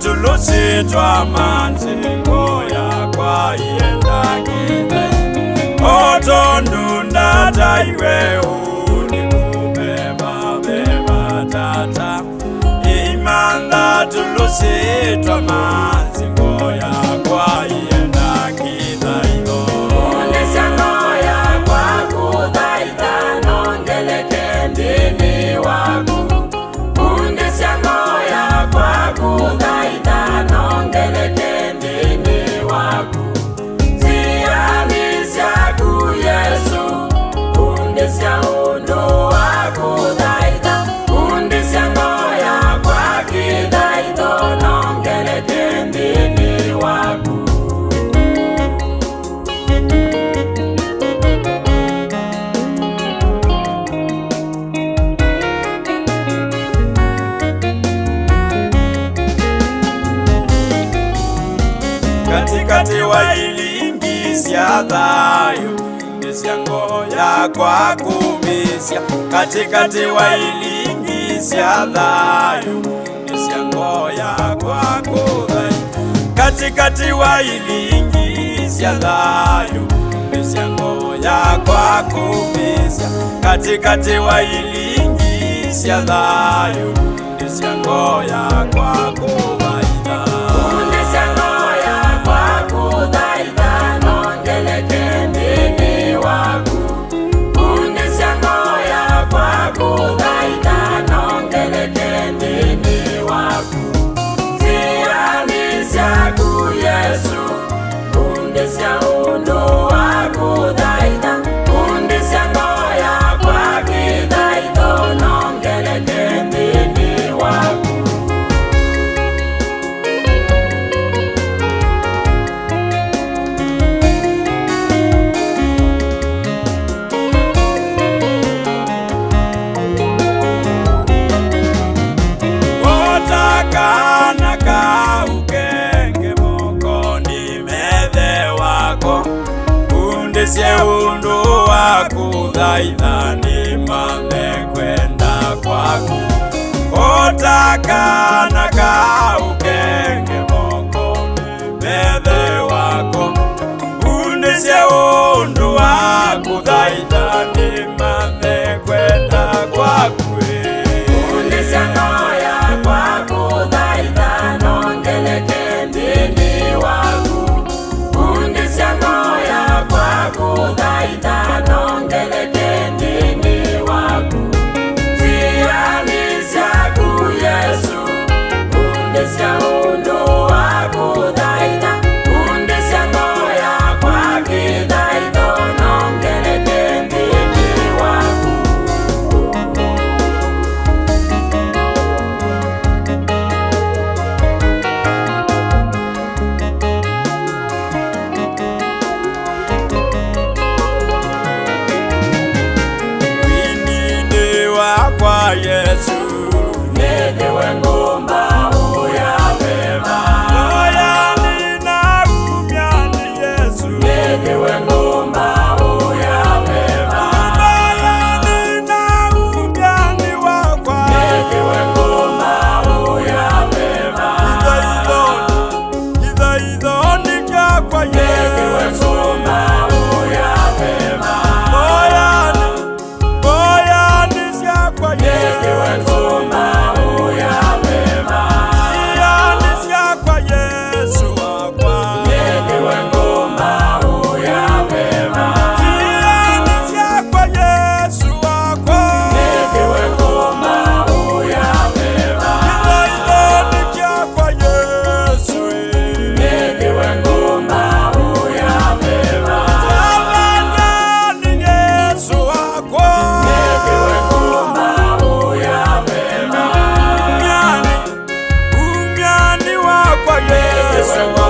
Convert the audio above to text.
Tulusitwa manzingo yakwa yendagile otondunda taiwe unikubeba beba tata imanda tulusitwa manzingo yakwa yendagile unesanoya kwa kudhaika nongeleke ndini waku unesanoya kwa kudhaika katikati wa ilingisya thayo ngisya ngoya kwa kumisya katikati wa ilingisya thayo ngisya ngoya kwa kuthai katikati wa ilingisya thayo ngisya ngoya kwa kumisya katikati wa ilingisya thayo ngisya ngoya kwa kuthai undu waku thaithani mame kwenda kwaku otakana kaukenge moko methe wako undisye undu waku thaithani mame kwenda kwaku undisye noya kwaku thaithani nongeleke ndini waku undisye noya kwaku thaithani nongeleke ndini waku ziamisyaku Yesu undisye undu waku thaithani undisye noya kwaki thaithani nongeleke ndini waku Yesu